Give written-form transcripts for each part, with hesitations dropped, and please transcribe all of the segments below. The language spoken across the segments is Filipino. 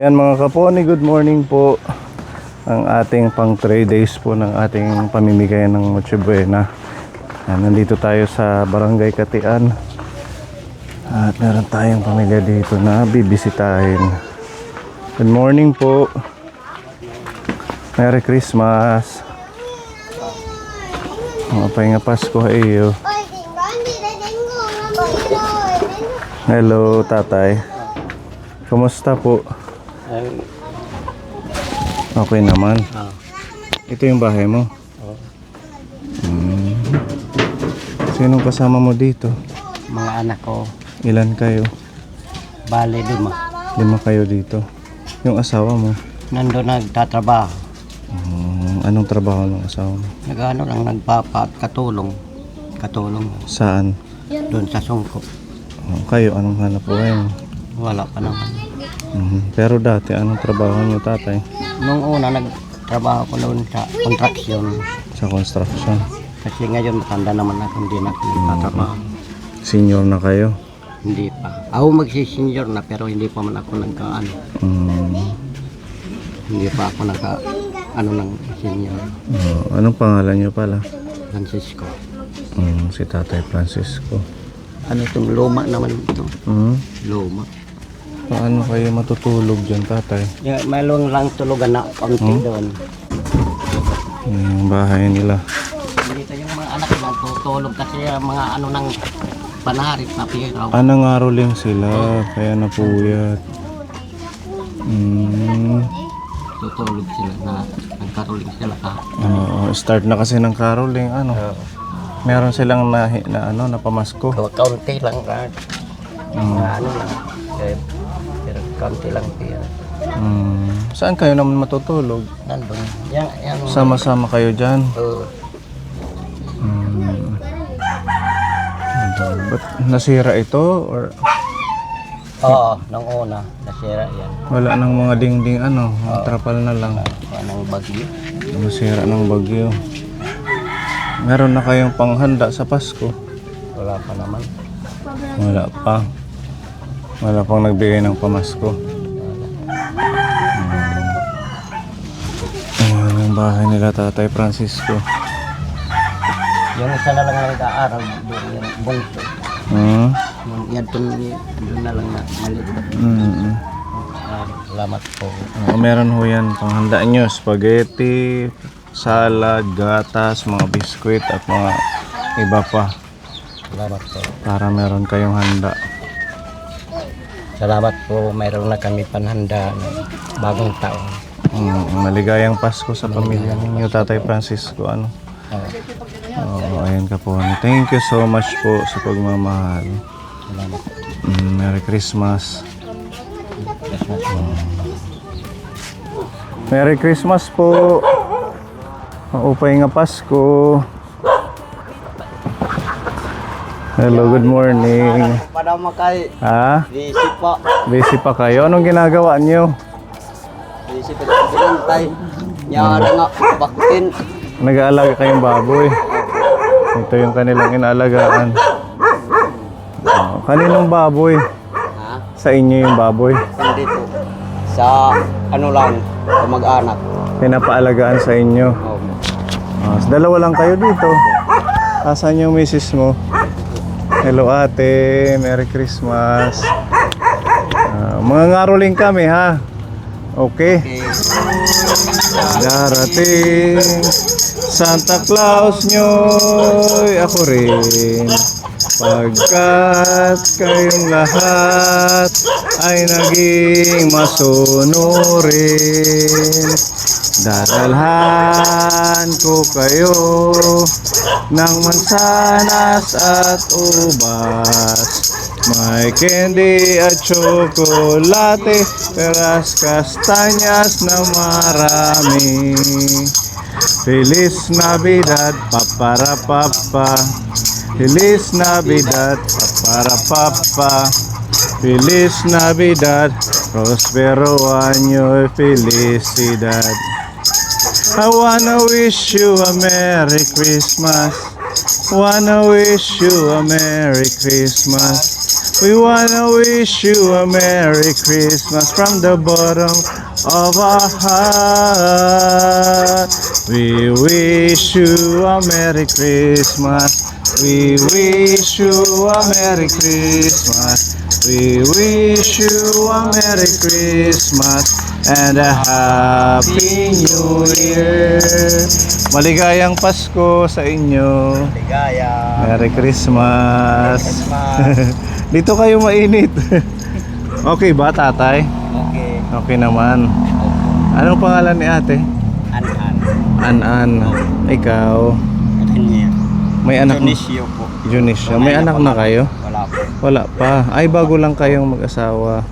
Yan mga kaponi, good morning po. Ang ating pang 3 days po ng ating pamimigay ng Noche Buena. Nandito tayo sa Barangay Katian. At meron tayong pamilya dito na bibisitahin. Good morning po. Merry Christmas. Pahinga Pasko iyo. Hello tatay. Kumusta po? Okay naman. Ito yung bahay mo? Sinong kasama mo dito? Mga anak ko, Ilan kayo? bale 5. 5 kayo dito. Yung asawa mo? Nandun nagtatrabaho. Anong trabaho ng asawa mo? Nagano lang nagpapakatulong. Katulong Saan? doon sa sungko. Kayo, anong hanap buhay mo? Wala pa naman. Pero dati, anong trabaho niyo tatay? Nung una nagtrabaho ko noon sa construction. Sa construction. Kasi ngayon matanda naman ako, hindi na ako nagtatrabaho. Senior na kayo? Hindi pa. Ako magsi-senior na pero hindi pa man ako nagkaano. Hindi pa ako ng senior. Anong pangalan niyo pala? Francisco. Si Tatay Francisco. Ano itong luma naman ito? Luma. Paano kayo matutulog dyan tatay? May lang tulugan na konti doon. Yung bahay nila. Dito yung mga anak na tutulog kasi mga ano ng panarit na piraw. Nangaroling sila, kaya napuyat. Tutulog sila na nagkaroling sila ka. Start na kasi ng caroling, meron silang na pamasko. Kaunti lang ka. Mga ano lang. Pero kaunti lang pira. Saan kayo naman matutulog? Nandun. Yan. Sama-sama kayo dyan. Ba't nasira ito? Or Oo, nung una. Nasira yan. wala nang mga dingding trapal na lang. Anong bagyo. Nasira ng bagyo. Meron na kayong panghanda sa Pasko? Wala pa naman. Wala pa. Wala pang nagbigay ng pamasko. Ayan yung bahay nila Tatay Francisco. Yung isa na lang nag-aaral doon yung bunso. Yan doon na lang na maliit. Salamat po. Meron ho yan panghanda nyo. Spaghetti, salad, gatas, mga biskwit at mga iba pa. Salamat po. Para meron kayong handa. Salamat po. Mayroon na kami panhanda ng bagong taon. Maligayang Pasko sa pamilya ninyo Tatay Francisco. Ayan ka po. Thank you so much po sa pagmamahal. Salamat. Merry Christmas. Merry Christmas po. Maupay nga Pasko. Hello, good morning. Pada makay. Busy po. Busy pa kayo? Anong ginagawa nyo? Busy pa pinantay. Nyara nga bakutin. Nag-aalaga kayong baboy. Ito yung kanilang inaalagaan. Kaninong baboy? Sa inyo yung baboy? Hindi po. Sa ano lang, mag-anak. Pinapaalagaan sa inyo. Dalawa lang kayo dito. Asan yung misis mo? Hello ate, Merry Christmas. Mga ngaroling kami ha. Okay. Darating Santa Claus nyo'y ako rin. Pagkat kayong lahat ay naging masunurin, dadalhan ko kayo ng mansanas at ubas, may candy at tsokolate, peras, kastanyas na marami. Feliz Navidad, paparapapa. Feliz Navidad, paparapapa. Feliz Navidad, prospero año y felicidad. I wanna wish you a Merry Christmas. Wanna wish you a Merry Christmas. We wanna wish you a Merry Christmas from the bottom of our heart. We wish you a Merry Christmas. We wish you a Merry Christmas. We wish you a Merry Christmas and a Happy New Year. Maligayang Pasko sa inyo. Ligaya. Merry Christmas. Dito kayo mainit. Okay ba, tatay? Okay. Okay naman. Anong pangalan ni ate? An-an. An-an. Ikaw? Kanya. May anak na? Tunisio po. Junisha. May anak na kayo? Wala po. Wala pa. Ay, bago lang kayong mag-asawa.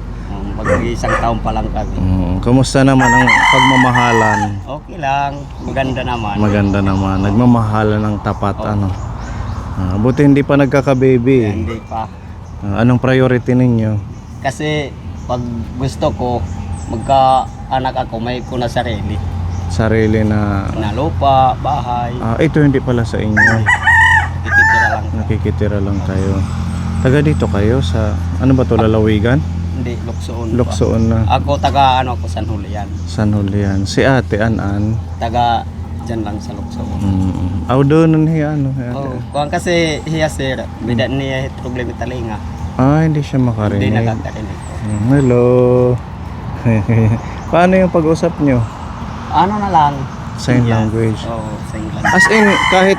Mag-isang taon pa lang kami. Kumusta naman ang pagmamahalan? Okay lang. Maganda naman. Maganda naman. Nagmamahalan ng tapat. Ano? Buti hindi pa nagkaka-baby. Hindi pa. Anong priority ninyo? Kasi pag gusto ko, magka-anak ako, may ko na sarili. Sarili na... Na lupa, bahay. ito hindi pala sa inyo. Tikitira lang. Nakikitira lang kayo. Taga dito kayo sa... Ano ba to, Lalawigan? Hindi, Luksoon. Luksoon na. Ako taga ako San Julian. San Julian. Si ate, An-an. Taga dyan lang sa Luksoon. Doon hiya, ano? Oh, kuwan kasi hiya sir, bidan niya problema talinga. Hindi siya Hindi makarinig. nakakarinig ko. Hello. Paano yung pag-usap nyo? Ano na lang? Sign Yeah. language. Oo, sign language. As in, kahit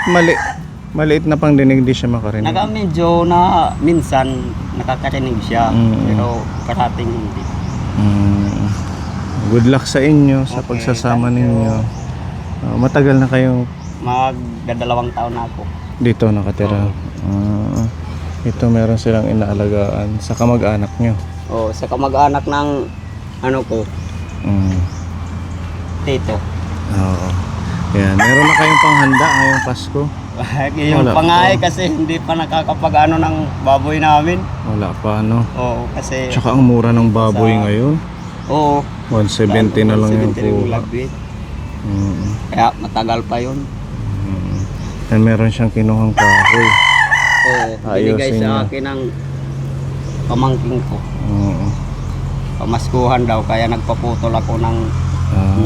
maliit na pang dinig, di siya makarinig. Medyo na minsan nakakarinig siya, Mm. pero parating hindi. Good luck sa inyo sa Okay, pagsasama thank you. ninyo. Matagal na kayong Magdadalawang taon na ako. dito nakatira. Ito meron silang inaalagaan sa kamag-anak nyo. Oh, sa kamag-anak ng ano ko, tito. Oo. Yan, meron na kayong panghanda ngayong Pasko? Yung Wala pangay pa. kasi hindi pa nakakapag-ano ng baboy namin. Wala pa, ano? Oo, kasi Tsaka ang mura ng baboy ngayon. oo, 170 na lang yung 170 yung kuha. lagbit. Mm. Kaya matagal pa yun. And meron siyang kinuhang kahoy. Oo, binigay Ayusin sa niya. akin ng pamangking ko. Oo. Pamaskuhan daw, kaya nagpaputol ako ng Ah.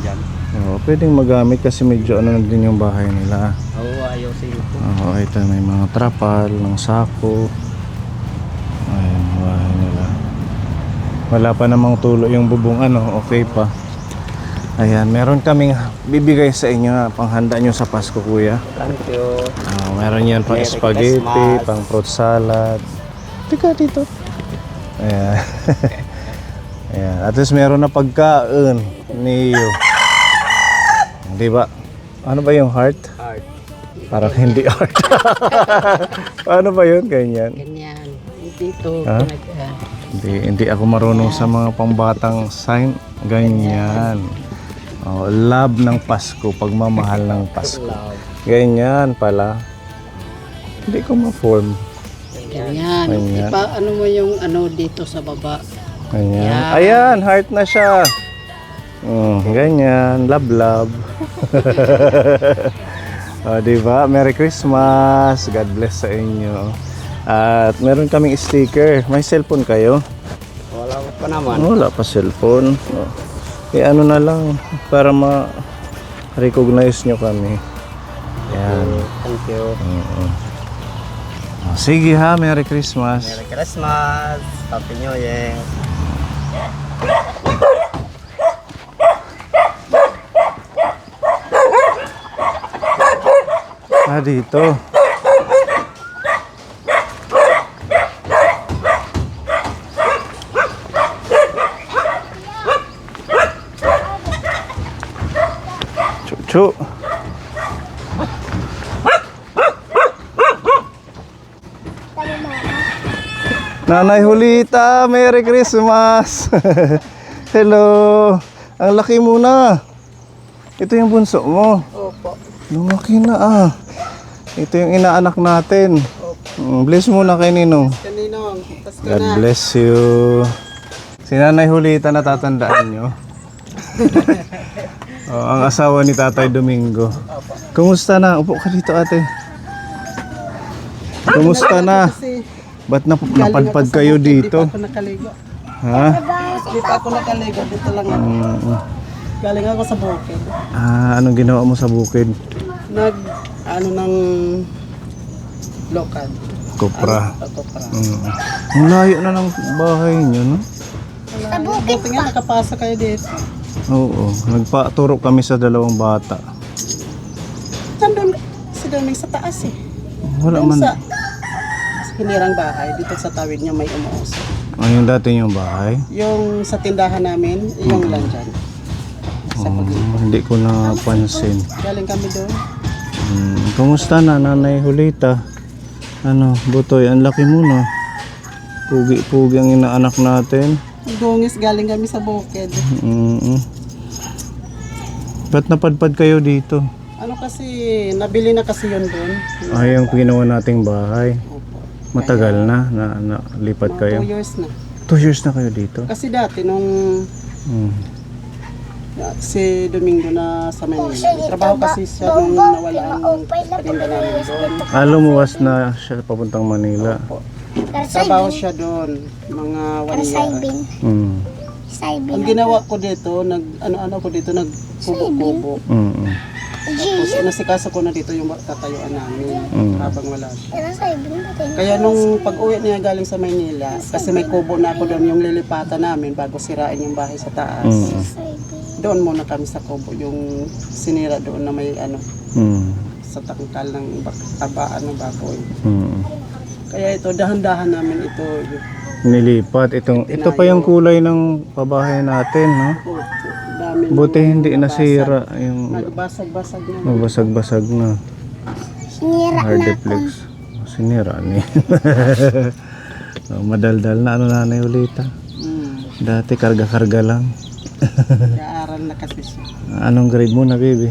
dyan. Oo, pwedeng magamit kasi medyo ano na din yung bahay nila. Oo, ayusin ko. Oo, ito may mga trapal, ng sako. Ayan, bahay nila. Wala pa namang tulo yung bubong, ano, okay pa. Ayan, meron kaming bibigay sa inyo panghanda nyo sa Pasko, kuya. Thank you. Meron yan pang Merry spaghetti, Christmas. pang fruit salad. Tika dito. Ayan. Ayan. At least meron na pagkain niyo. Di ba? Ano ba yung heart? Art. Parang hindi art. Paano ba yun? Ganyan. Ganyan. Dito, Ha? Hindi ako marunong sa mga pambatang sign. Ganyan. Oh, love ng Pasko, pagmamahal ng Pasko. Ganyan pala. Hindi ko ma-form. Ganyan. Ganyan. Ano mo yung ano dito sa baba. Ganyan. Yan. Ayan, heart na siya. Ganyan, love. Diba? Merry Christmas. God bless sa inyo. At meron kaming sticker. May cellphone kayo? Wala pa naman. Wala pa cellphone. Ano na lang para ma-recognize nyo kami. Yan. Thank you. Sige ha, Merry Christmas. Merry Christmas. Happy New Year. Dito. Chu. Nanay Julita, Merry Christmas. Hello. Ang laki mo na. Ito yung bunso mo. Opo. Lumaki na Ito yung inaanak natin. Bless muna kay Ninong. Kaninong, Pasko God bless you. Si Nanay Julita, natatandaan nyo? Ang asawa ni Tatay Domingo. Kumusta na? Upo ka dito, ate. Kumusta na? Kasi Ba't napadpad kayo dito? Hindi pa ako nakaligo. Ha? Hindi pa ako nakaligo. Dito lang ako. Galing ako sa bukid. Anong ginawa mo sa bukid? Ng lokad. Kopra. Kopra. Ang layo na ng bahay niyo, no? Buti nga nakapasa kayo dito. Oo. Nagpaturo kami sa dalawang bata. Nandun si Doming sa taas eh. Wala Doon man. sa hinirang bahay. Dito sa tawid niya may umuusok. Yung dati yung bahay? Yung sa tindahan namin, yung lang dyan. Sa pagitan. Hindi ko napansin. Galing kami doon. Kumusta na, Nanay Julita? Butoy, ang laki mo na. Pugi-pugi ang inaanak natin. Dungis galing kami sa bukid. Ba't napadpad kayo dito? Ano kasi, nabili na kasi yun doon. Yung ginawa nating bahay. Opo. Matagal na lipat Mga kayo. 2 years na. 2 years na kayo dito? Kasi dati nung Hmm. si Domingo na sa Manila. Trabaho kasi siya nung nawala ang paninda namin doon. Lumuwas na siya papuntang Manila. Trabaho siya doon, mga 1 year. Mm. Ang ginawa ko dito, nagkubo-kubo. Tapos nasikaso ko na dito yung tatayuan namin habang wala siya. Kaya nung pag-uwi niya galing sa Maynila, kasi may kubo na ako doon yung lilipatan namin bago sirain yung bahay sa taas. Doon muna kami sa kubo, yung sinira doon na may sa tangkal ng baboy. Kaya ito, dahan-dahan namin ito. Nilipat. Ito pa yung kulay ng pabahay natin, no? Dami Buti hindi nasira yung nagbasag-basag na. nagbasag-basag na. Hardiplex. Sinira niya. Madaldal na Nanay Julita. Dati karga-karga lang. Nag-aaral na kasi siya. Anong grade mo na, baby?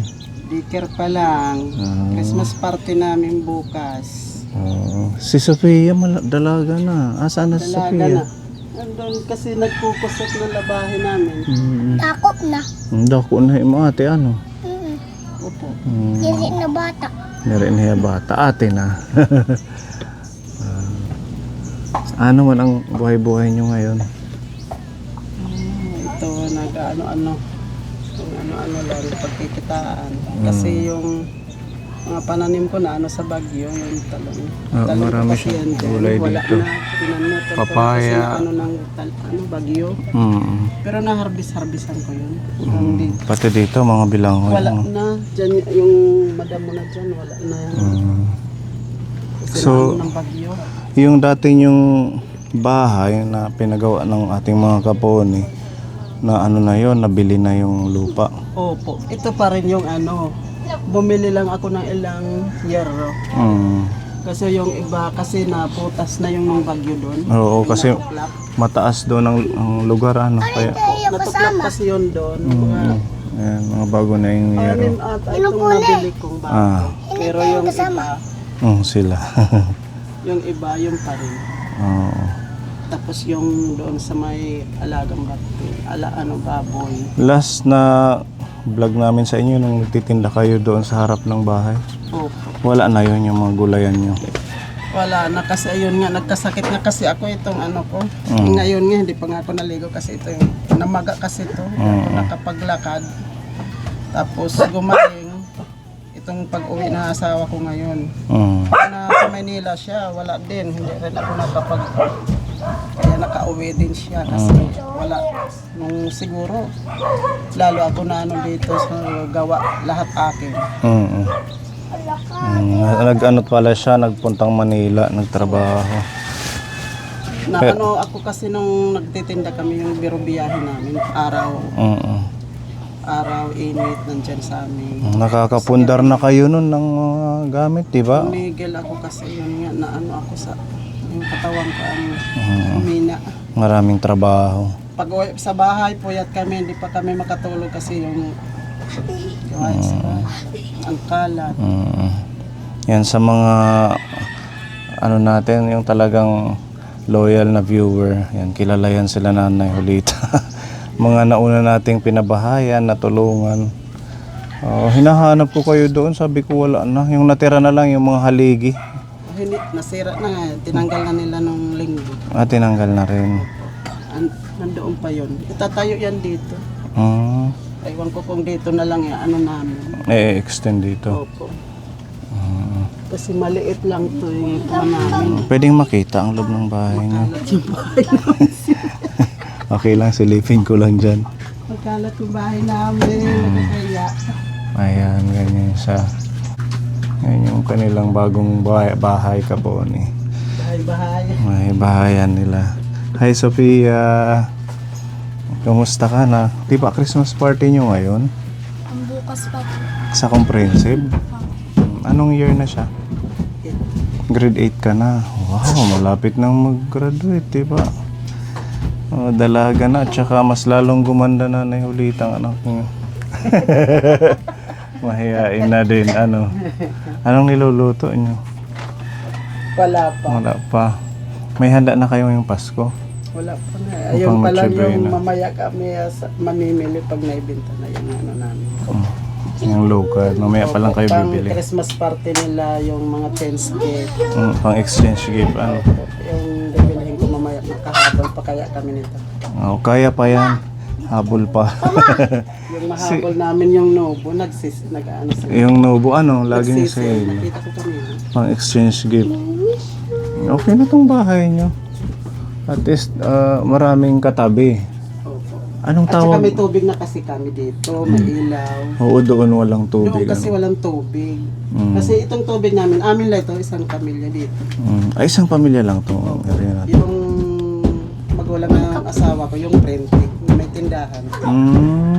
Daycare pa lang. Christmas party namin bukas. Si Sofia dalaga na. Saan na si Dalaga Sofia? na. Nandun kasi nagpukusot ng labahin namin. Takot na. Dako na yung ate, ano? Opo. Hindi na bata. Nire niya bata. Ate na. Ano man ang buhay-buhay nyo ngayon? Ito nag-ano-ano. Kung ano-ano lang pagkikitaan. Kasi yung mga pananim ko na sa Baguio, yung talong. Marami kasi siyang yan dyan. gulay Wala dito. na, pinanutol ko Papaya. kasi ng Baguio. Pero na-harvest-harvestan ko yun. Dito. Pati dito mga bilangoy. Wala na. Dyan, yung madam mo na dyan, wala na. Kasi So, ng Baguio. Yung dati yung bahay na pinagawa ng ating mga kaponi na na yon, nabili na yung lupa. Opo. Ito pa rin yung bumili lang ako ng ilang yero. Kasi yung iba kasi naputas na yung mga bagyo doon. Oo, kasi Natuklap. mataas doon ang lugar, kaya Natuklap kasi yun doon. ayan, mga bago na yung yero. Anim ata itong nabili kong bago. Pero yung iba, Sila. yung iba yung pa rin. Oo. Tapos yung doon sa may alagang baboy. Last na vlog namin sa inyo nung nagtitinda kayo doon sa harap ng bahay. Opo. Wala na yun yung mga gulayan nyo. Wala na kasi ayun nga, nagkasakit nga kasi ako itong ko. Ngayon nga, hindi pa nga ako naligo kasi ito yung namaga kasi ito. Hindi ako nakapaglakad. Tapos gumaling itong pag-uwi na asawa ko ngayon. Na sa Manila siya, wala din. Hindi rin ako kaya nakauwi din siya kasi wala. Nung siguro, lalo ako na dito sa gawa lahat akin. Nag-ano pala siya, nagpuntang Manila, nagtrabaho. Ako kasi nung nagtitinda kami yung biro biyahe namin, araw init nandyan sa amin. Nakakapundar na kayo nun ng gamit, di ba? Tumigil ako kasi yun nga na ako sa yung katawan ko ang humina. Maraming trabaho. Pag uwi sa bahay, puyat kami, hindi pa kami makatulog kasi yung gawain sa ang kalat. Yan sa mga natin, yung talagang loyal na viewer. Yan, kilala yan sila Nanay Julita. Mga nauna nating pinabahayan, natulungan. Hinahanap ko kayo doon, sabi ko wala na. Yung natira na lang yung mga haligi. nasira na nga. Tinanggal na nila nung linggo. Tinanggal na rin. Nandoon pa yon. Itatayo yan dito. Ewan ko kung dito na lang yung ano namin. Extend dito. Opo. Kasi maliit lang to yung namin. Pwedeng makita ang loob ng bahay niyo. Magkalat yung bahay namin. Okay lang, silipin ko lang dyan. Magkalat yung bahay namin. Nakakaya. Ayan, ganyan siya. Yan yung kanilang bagong bahay Kaboni. Bahay-bahay. May bahayan nila. Hi Sophia! Kamusta ka na? Di ba Christmas party nyo ngayon? Ang bukas pa po. Sa comprehensive? Anong year na siya? Grade 8 ka na. Wow, malapit nang mag-graduate, di ba? Dalaga na, tsaka mas lalong gumanda na na ulit ang anak niyo. Mahihain na din, ano. Anong niluluto niyo? Wala pa. Wala pa. May handa na kayo ngayong Pasko? Wala pa na. Mukhang Ayun pa lang matsibay yung na. mamaya kami mamimili pag naibenta na yung ano namin. Yung local. Mamaya pa lang kayo Pang bibili. Christmas party nila, yung mga tents gift. Pang exchange gift, ano. Yung bibilihin ko mamaya, makahabol pa kaya kami nito. Kaya pa yan. Habol pa. Yung mahabol namin yung Nobo, nag-ano sila. Yung Nobo, ano, laging sale. Nakita ko kanina. Pang exchange gift. Okay na tong bahay nyo. At least, maraming katabi. Opo. Anong At saka tawag? may tubig na kasi kami dito, may ilaw. Oo, doon walang tubig. Doon kasi ano. walang tubig. Kasi itong tubig namin, amin lang ito, isang pamilya dito. Ay, isang pamilya lang itong area natin. Yung magulang ng asawa ko, yung printing, may tindahan.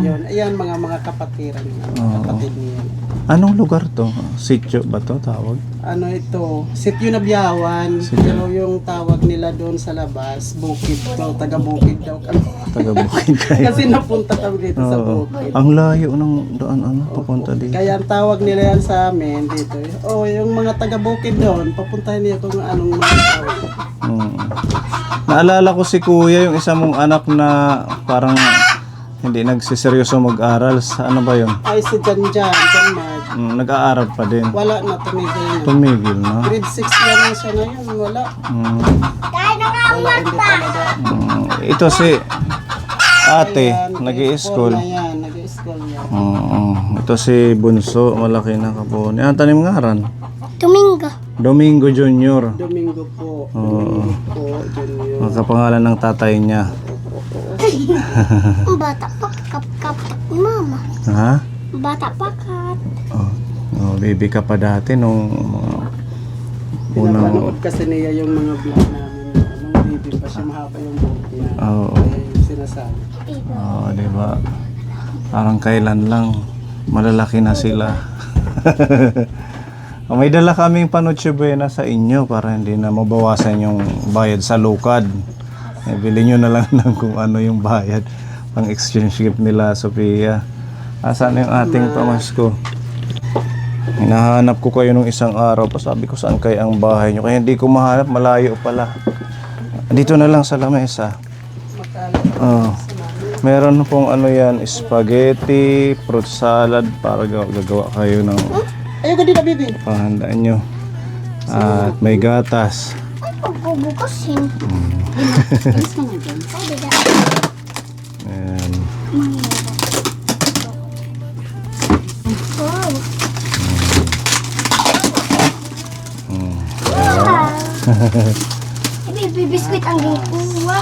Yun, ayan mga kapatiran, kapatid niya. Anong lugar to? Sitio ba to tawag? Ano ito, Sitio na Biyawan, pero yung tawag nila doon sa labas, Bukid to, taga-Bukid daw kami. Taga-Bukid kayo. Kasi napunta kami dito sa Oo. Bukid. Ang layo ng daan, ano, papunta dito. Kaya ang tawag nila yan sa amin dito, yung mga taga-Bukid doon, papuntahin niya kung anong mga tawag. Naalala ko si Kuya, yung isa mong anak na parang hindi nagsiseryoso mag-aral. Sa ano ba yun? Ay, si Jan Mark. Nag-aaral pa din. Wala na, tumigil na. Tumigil na. Grade 6 lang na siya ngayon, wala. Wala, hindi talaga. Ito si ate, Ayan, nag-i-school. na yan, nag-i-school yan. Ito si Bunso, malaki na Kaboni. Tanim ngaran? Domingo. Domingo Junior. Domingo po. Domingo po, Junior. Magkapangalan ng tatay niya. Ang bata pa, kap ni mama. Ha? Ang bata pa, kat. Baby ka pa dati nung unang... Pinapanood kasi niya yung mga vlog namin. Nung baby pa siya, mahaba yung buhok niya. Oo. Kaya yung sinasabi. Diba? Parang kailan lang malalaki na sila. May dala kaming Noche Buena sa inyo para hindi na mabawasan yung bayad sa lukad. Bili nyo na lang ng kung ano yung bayad pang exchange gift nila, Sophia. Asan yung ating pamasko? Hinahanap ko kayo nung isang araw pa, sabi ko saan kayo ang bahay nyo, kaya hindi ko mahanap, malayo pala. Dito na lang sa lamesa. Meron pong ano yan, spaghetti, fruit salad para gagawa kayo ng Ayoko din na, baby. pahandaan nyo. At may gatas. Ay, pagbubukasin. Alis ka na dyan. Ayan. Wow. Baby, biskuit ang gikuha.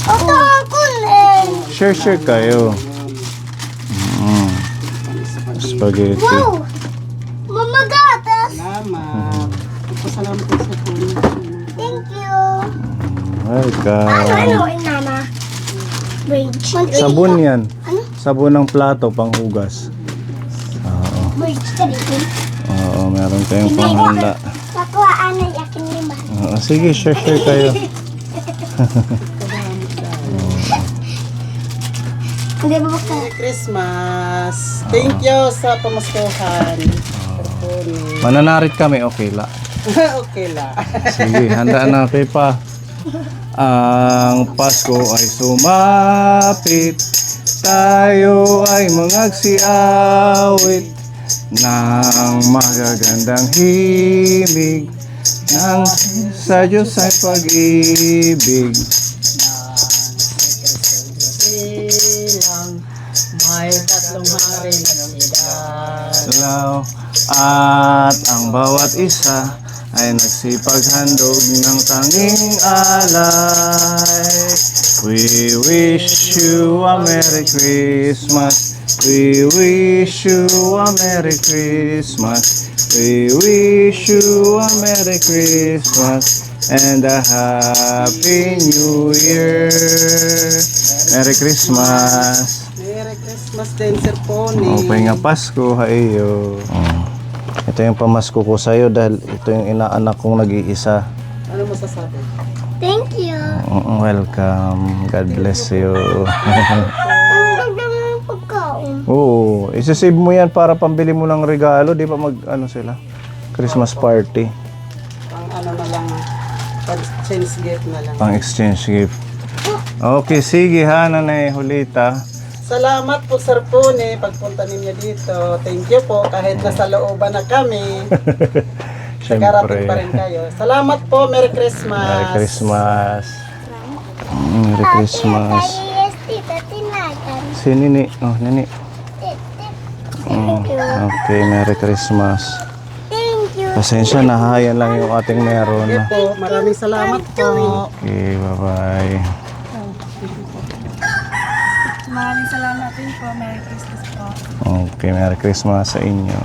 Ito ako rin. Share kayo. Spaghetti. Wow. Mama gatas. Salamat. Pasalamat ko sa tulong. Thank you. Welcome. Ano, Nana? Bridge. Sabon yan. Ano? Sabon ng plato, panghugas. Bridge ka dito. Oo, meron kayong panghanda. Kakuhaan na yakin lima. Sige, share kayo. Hindi ba baka? Merry Christmas. Thank you sa pamaskohan. Mananarit kami, okay la. Okay la. Sige, handa na pa. Ang Pasko ay sumapit, tayo ay mangagsiawit ng magagandang himig Nang sa Diyos ay pag-ibig. Silang may tatlong hari na sila. Salaw at ang bawat isa ay nagsipaghandog ng tanging alay. We wish you a Merry Christmas. We wish you a Merry Christmas. We wish you a Merry Christmas and a Happy New Year. Merry Christmas. Merry Christmas din, Sir Pony. Okay nga Pasko, hayo. Ito yung pamasko ko sa'yo dahil ito yung inaanak kong nag-iisa. Ano masasabi? Thank you. Welcome. God bless you. Ang ganda ng pagkaon. Oo, isasave mo yan para pambili mo ng regalo, di ba ano sila? Christmas party, Pang ano na lang, pang change gift na lang. pang exchange gift. Okay, sige ha, Nanay Julita. Salamat po, Sir Pony, pagpunta ninyo dito. Thank you po, kahit nasa looban na kami. Nagarating pa rin kayo. Salamat po, Merry Christmas. Merry Christmas. Merry Christmas. Yes, tita, tinagan. Si Nini. Oh, Nini. Thank you. Okay, Merry Christmas. Thank you. Pasensya na ha, yan lang yung ating meron. Okay po, maraming salamat po. Okay, bye-bye. Maraming salamat din po. Merry Christmas po. Okay, Merry Christmas sa inyo.